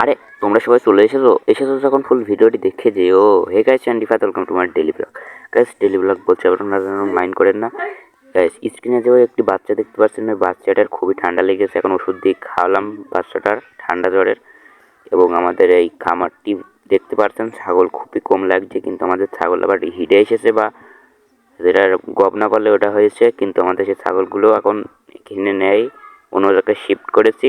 আরে তোমরা সবাই চলে এসেছো যখন ফুল ভিডিওটি দেখে যেও। Hey guys, and Rifat, welcome to my daily blog. Guys, daily blog বলছি, আপনারা যেন মাইন্ড করেন না। গাইস, স্ক্রিনে যে একটি বাচ্চা দেখতে পাচ্ছেন, ওই বাচ্চাটার খুবই ঠান্ডা লেগেছে। এখন ওষুধ দিয়ে খাওয়ালাম বাচ্চাটার ঠান্ডা জ্বরের। এবং আমাদের এই খামারটি দেখতে পাচ্ছেন, ছাগল খুবই কম লাগছে, কিন্তু আমাদের ছাগল আবার হিটে এসেছে, বা যেটা গবনা বলে ওটা হয়েছে। কিন্তু আমাদের সেই ছাগলগুলো এখন কিনে নেয়, অন্য জায়গায় শিফট করেছি।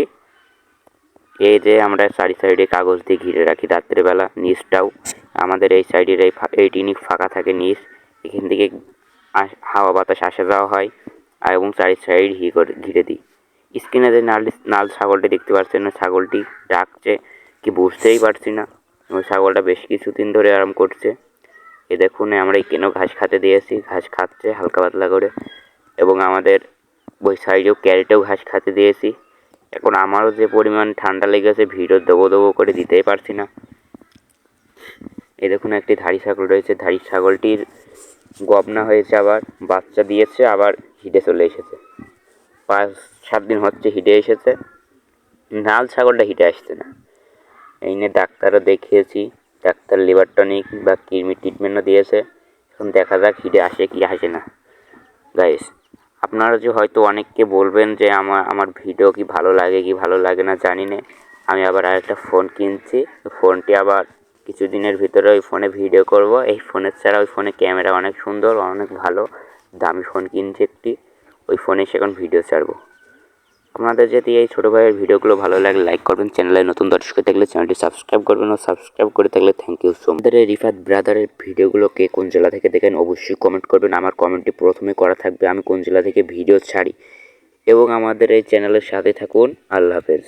এই যে আমরা চারি সাইডে কাগজ দিয়ে ঘিরে রাখি রাত্রেবেলা। নিচটাও আমাদের এই সাইডের এই টিনি ফাঁকা থাকে নিচ, এখান থেকে হাওয়া বাতাস আসা যাওয়া হয়। আর এবং চারি সাইড ঘিরে দিই। স্ক্রিনে যে নাল ছাগলটি দেখতে পাচ্ছেন, না ছাগলটি ডাকছে কি বুঝতেই পারছি না। ওই ছাগলটা বেশ কিছুদিন ধরে আরাম করছে। এ দেখুন, আমরা কেন ঘাস খেতে দিয়েছি, ঘাস খাচ্ছে হালকা পাতলা করে। এবং আমাদের ওই সাইডেও ক্যারেটেও ঘাস খেতে দিয়েছি। এখন আমারও যে পরিমাণ ঠান্ডা লেগেছে, ভিডিও দেবো করে দিতেই পারছি না। এই দেখুন, একটি ধাড়ি ছাগল রয়েছে। ধাড়ি ছাগলটির গবনা হয়েছে, আবার বাচ্চা দিয়েছে, আবার হিটে চলে এসেছে। 5-7 দিন হচ্ছে হিটে এসেছে। নাল ছাগলটা হিটে আসছে না। এই নিয়ে ডাক্তারও দেখিয়েছি, ডাক্তার লিভার টনিক বা কৃমির ট্রিটমেন্টও দিয়েছে। এখন দেখা যাক হিটে আসে কি আসে না। গাইস, আপনারা যে হয়তো অনেককে বলবেন যে আমার ভিডিও কি ভালো লাগে কি ভালো লাগে না জানি না। আমি আবার আরেকটা ফোন কিনছি। ফোনটি আবার কিছুদিনের ভিতরে ওই ফোনে ভিডিও করব। এই ফোনের ছাড়া ওই ফোনে ক্যামেরা অনেক সুন্দর, অনেক ভালো, দামি ফোন কিনছি একটি। ওই ফোনে সেখানে ভিডিও ছাড়বো। আপনাদের যদি এই ছোটো ভাইয়ের ভিডিওগুলো ভালো লাগে, লাইক করবেন। চ্যানেলে নতুন দর্শক থাকলে চ্যানেলটি সাবস্ক্রাইব করবেন, ও সাবস্ক্রাইব করে থাকলে থ্যাংক ইউ সো মাচ। আমাদের এই রিফাত ব্রাদারের ভিডিওগুলো কে কোন জেলা থেকে দেখেন অবশ্যই কমেন্ট করবেন। আমার কমেন্টটি প্রথমে করা থাকবে আমি কোন জেলা থেকে ভিডিও ছাড়ি। এবং আমাদের এই চ্যানেলের সাথে থাকুন। আল্লাহ হাফেজ।